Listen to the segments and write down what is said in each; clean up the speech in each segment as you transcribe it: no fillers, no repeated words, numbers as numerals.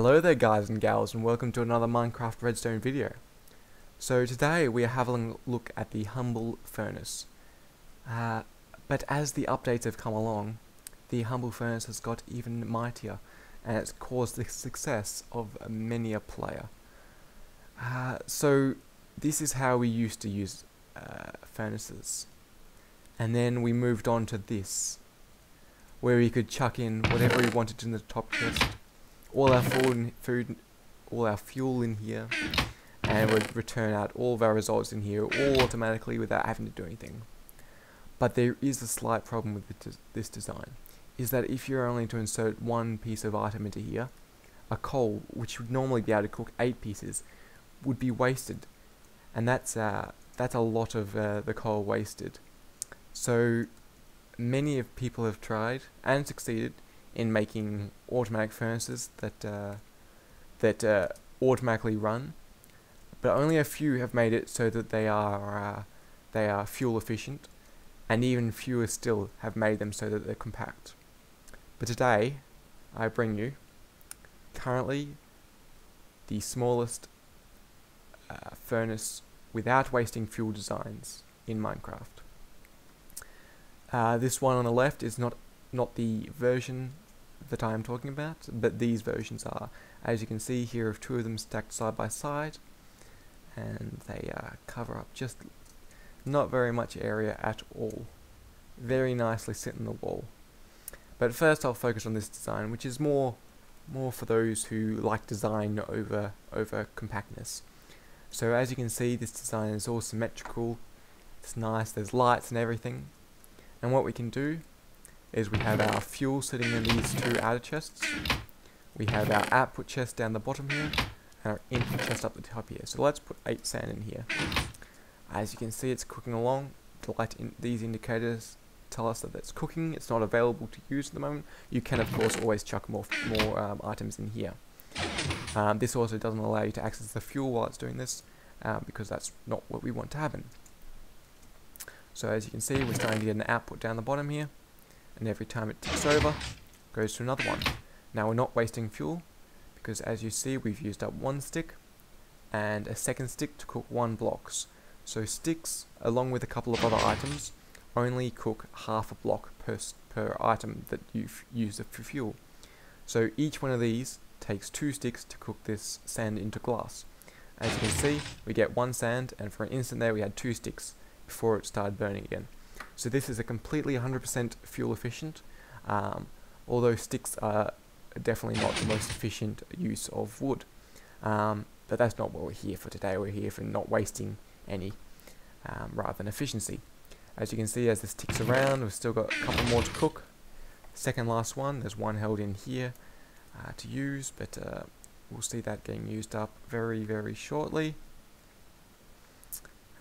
Hello there guys and gals, and welcome to another Minecraft Redstone video. So today we are having a look at the Humble Furnace. But as the updates have come along, the Humble Furnace has got even mightier, and it's caused the success of many a player. So this is how we used to use furnaces. And then we moved on to this, where we could chuck in whatever we wanted in the top chest, all our all our fuel in here, and would return out all of our results in here all automatically without having to do anything. But there is a slight problem with this design, is that if you're only to insert one piece of item into here, a coal, which would normally be able to cook 8 pieces, would be wasted, and that's a lot of the coal wasted. So many of people have tried and succeeded in making automatic furnaces that automatically run, but only a few have made it so that they are fuel efficient, and even fewer still have made them so that they're compact. But today I bring you currently the smallest furnace without wasting fuel designs in Minecraft. This one on the left is not the version that I am talking about, but these versions are. As you can see here, of 2 of them stacked side by side, and they cover up just not very much area at all. Very nicely sit in the wall. But first I'll focus on this design, which is more for those who like design over compactness. So as you can see, this design is all symmetrical. It's nice, there's lights and everything. And what we can do is we have our fuel sitting in these 2 outer chests. We have our output chest down the bottom here, and our input chest up the top here. So let's put 8 sand in here. As you can see, it's cooking along. These indicators tell us that it's cooking. It's not available to use at the moment. You can of course always chuck more items in here. This also doesn't allow you to access the fuel while it's doing this, because that's not what we want to happen. So as you can see, we're starting to get an output down the bottom here, and every time it ticks over, goes to another one. Now we're not wasting fuel, because as you see, we've used up 1 stick, and a second stick to cook 1 blocks. So sticks, along with a couple of other items, only cook half a block per item that you've used for fuel. So each one of these takes 2 sticks to cook this sand into glass. As you can see, we get 1 sand, and for an instant there we had 2 sticks before it started burning again. So this is a completely 100% fuel efficient, although sticks are definitely not the most efficient use of wood. But that's not what we're here for today. We're here for not wasting any, rather than efficiency. As you can see, as this ticks around, we've still got a couple more to cook. Second last one, there's 1 held in here to use, but we'll see that getting used up very, very shortly.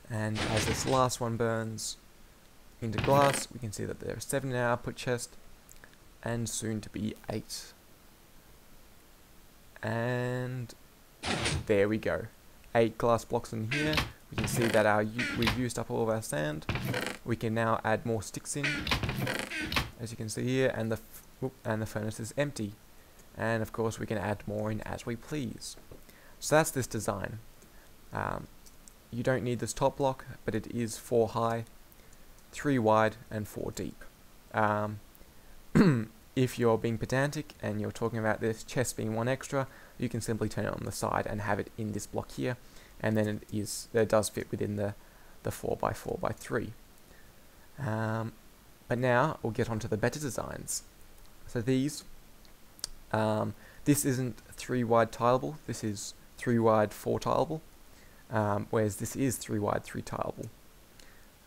And as this last one burns into glass, we can see that there are 7 in our output chest, and soon to be 8. And there we go. 8 glass blocks in here. We can see that we've used up all of our sand. We can now add more sticks in, as you can see here, and the furnace is empty. And of course we can add more in as we please. So that's this design. You don't need this top block, but it is 4 high, 3 wide, and 4 deep. If you're being pedantic and you're talking about this chest being 1 extra, you can simply turn it on the side and have it in this block here, and then it does fit within the 4x4x3. But now we'll get onto the better designs. So this isn't 3 wide tileable, this is 3 wide 4 tileable. Whereas this is 3 wide 3 tileable.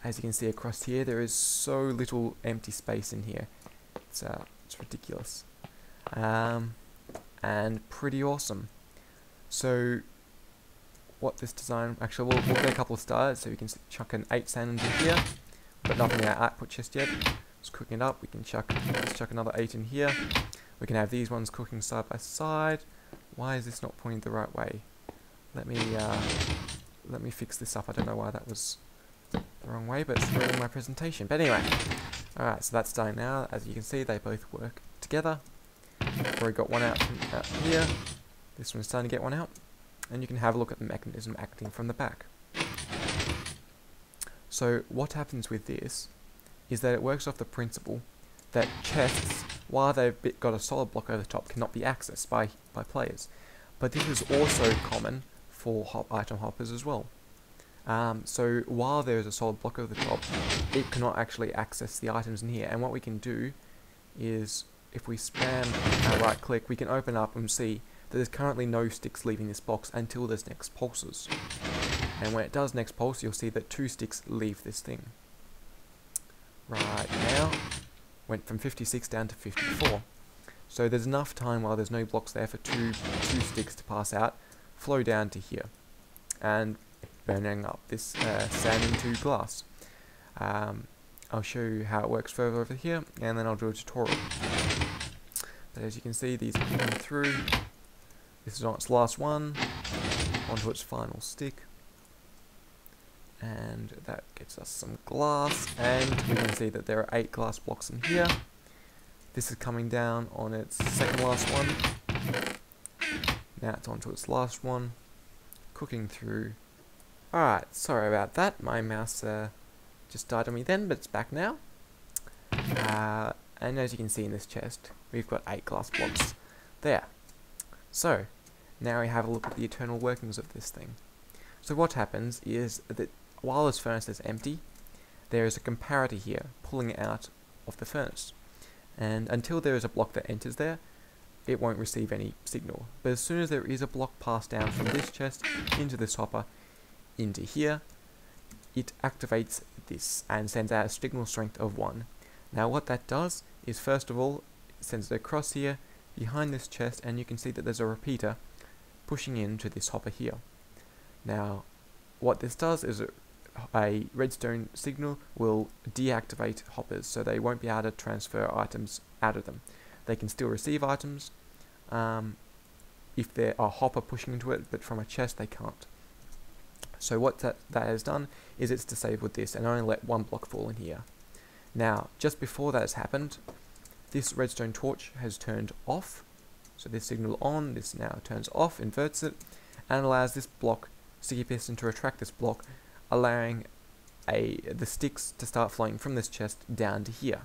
As you can see across here, there is so little empty space in here. It's ridiculous, and pretty awesome. So what this design, actually we'll get a couple of stars, so we can chuck an 8 sand into here, but nothing in our output chest yet. Just cooking it up, let's chuck another 8 in here. We can have these ones cooking side by side. Why is this not pointing the right way? Let me fix this up. I don't know why that was the wrong way, but it's ruining my presentation. But anyway, alright, so that's done now. As you can see, they both work together. We've already got one out here, This one's starting to get one out, and you can have a look at the mechanism acting from the back. So what happens with this is that it works off the principle that chests, while they've got a solid block over the top, cannot be accessed by players. But this is also common for item hoppers as well. So while there is a solid block over the top, it cannot actually access the items in here. And what we can do is, if we spam our right click, we can open up and see that there's currently no sticks leaving this box until there's next pulses. And when it does next pulse, you'll see that 2 sticks leave this thing. Right now, went from 56 down to 54. So there's enough time while there's no blocks there for two sticks to pass out, flow down to here, and burning up this sand into glass. I'll show you how it works further over here, and then I'll do a tutorial. But as you can see, these are coming through. This is on its last one, onto its final stick. And that gets us some glass, and we can see that there are 8 glass blocks in here. This is coming down on its second last one. Now it's onto its last one, cooking through. Alright, sorry about that, my mouse just died on me then, but it's back now. And as you can see in this chest, we've got 8 glass blocks there. So, now we have a look at the internal workings of this thing. So what happens is that while this furnace is empty, there is a comparator here pulling it out of the furnace. And until there is a block that enters there, it won't receive any signal. But as soon as there is a block passed down from this chest into this hopper, into here, it activates this and sends out a signal strength of 1. Now what that does is, first of all, it sends it across here, behind this chest, and you can see that there's a repeater pushing into this hopper here. Now, what this does is a redstone signal will deactivate hoppers, so they won't be able to transfer items out of them. They can still receive items if they're a hopper pushing into it, but from a chest they can't. So what that has done is it's disabled this and only let 1 block fall in here. Now, just before that has happened, this redstone torch has turned off. So this signal on, this now turns off, inverts it, and allows this block, sticky piston, to retract this block, allowing the sticks to start flowing from this chest down to here.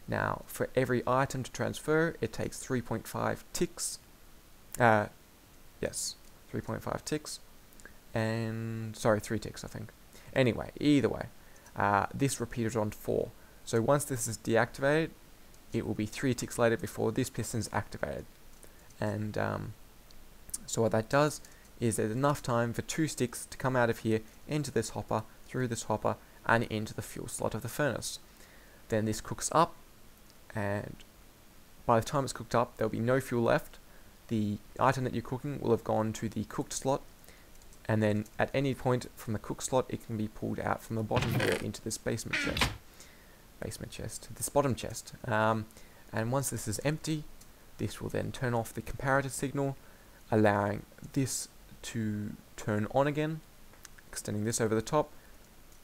Now, for every item to transfer, it takes 3.5 ticks. Yes, 3.5 ticks. And, sorry, 3 ticks, I think. Anyway, either way, this repeaters on 4. So once this is deactivated, it will be 3 ticks later before this piston is activated. And so what that does is there's enough time for 2 sticks to come out of here into this hopper, through this hopper, and into the fuel slot of the furnace. Then this cooks up, and by the time it's cooked up, there'll be no fuel left. The item that you're cooking will have gone to the cooked slot, and then at any point from the cooked slot, it can be pulled out from the bottom here into this this bottom chest. And once this is empty, this will then turn off the comparator signal, allowing this to turn on again, extending this over the top.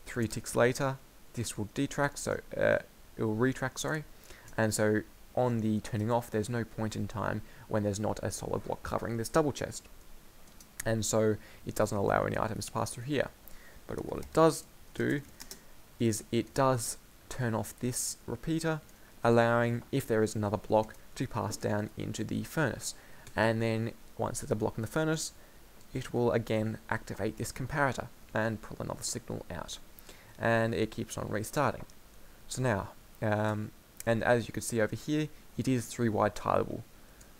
3 ticks later, this will detract, so it will retract, sorry. And so on the turning off, there's no point in time when there's not a solid block covering this double chest. And so it doesn't allow any items to pass through here. But what it does do is it does turn off this repeater, allowing, if there is another block, to pass down into the furnace. And then once there's a block in the furnace, it will again activate this comparator and pull another signal out. And it keeps on restarting. So now, and as you can see over here, it is 3 wide tileable.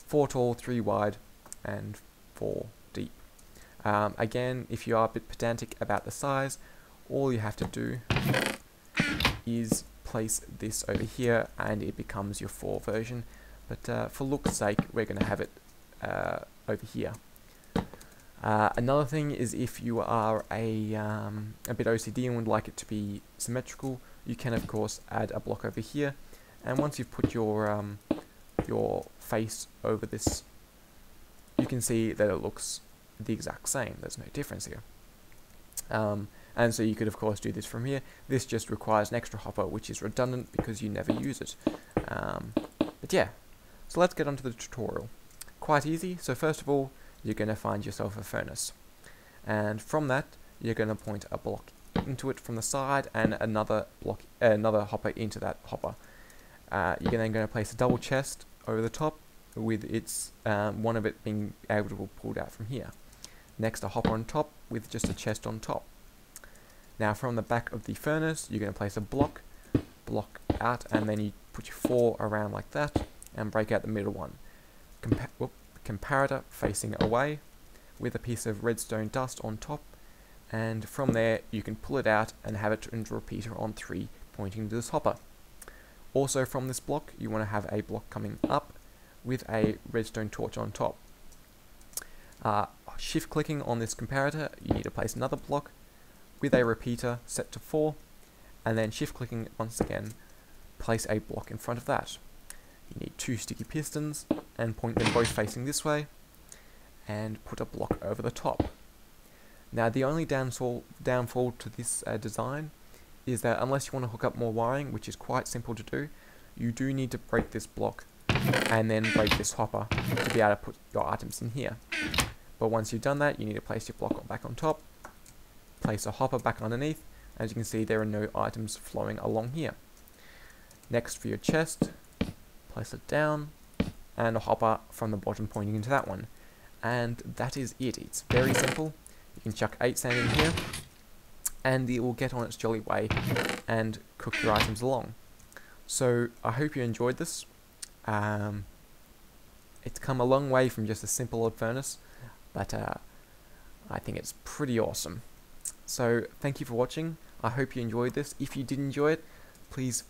4 tall, 3 wide, and 4 deep. Again, if you are a bit pedantic about the size, all you have to do is place this over here and it becomes your 4 version. But for look's sake, we're going to have it over here. Another thing is, if you are a bit OCD and would like it to be symmetrical, you can of course add a block over here, and once you've put your face over this, you can see that it looks the exact same. There's no difference here. And so you could of course do this from here. This just requires an extra hopper, which is redundant because you never use it. But yeah, so let's get onto the tutorial. quite easy. So first of all, you're going to find yourself a furnace, and from that you're going to point a block into it from the side and another hopper into that hopper. You're then going to place a double chest over the top with its one of it being able to be pulled out from here. Next, a hopper on top with just a chest on top. Now from the back of the furnace you're going to place a block out, and then you put your 4 around like that and break out the middle one. Comparator facing away with a piece of redstone dust on top, and from there you can pull it out and have it into a repeater on 3 pointing to this hopper. Also from this block you want to have a block coming up with a redstone torch on top. Shift clicking on this comparator, you need to place another block with a repeater set to 4, and then shift clicking once again, place a block in front of that. You need 2 sticky pistons and point them both facing this way and put a block over the top. Now the only downfall to this design is that unless you want to hook up more wiring, which is quite simple to do, you do need to break this block and then break this hopper to be able to put your items in here. But once you've done that, you need to place your block back on top, place a hopper back underneath. As you can see, there are no items flowing along here. Next, for your chest, place it down and a hopper from the bottom pointing into that one. And that is it. It's very simple. You can chuck 8 sand in here and it will get on its jolly way and cook your items along. So I hope you enjoyed this. It's come a long way from just a simple old furnace, but I think it's pretty awesome. So thank you for watching. I hope you enjoyed this. If you did enjoy it, please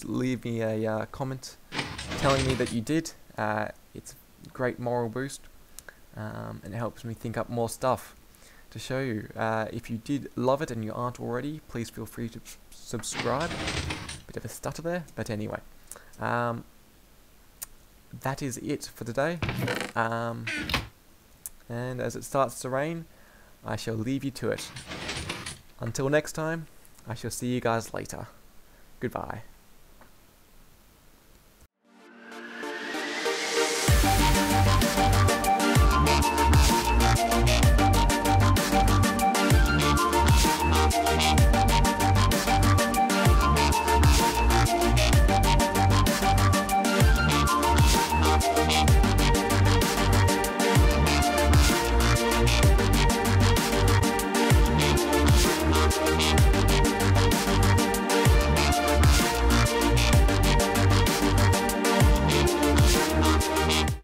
leave me a comment telling me that you did. It's a great moral boost, and it helps me think up more stuff to show you. If you did love it and you aren't already, please feel free to subscribe. Bit of a stutter there, but anyway. That is it for today. And as it starts to rain, I shall leave you to it. Until next time, I shall see you guys later. Goodbye.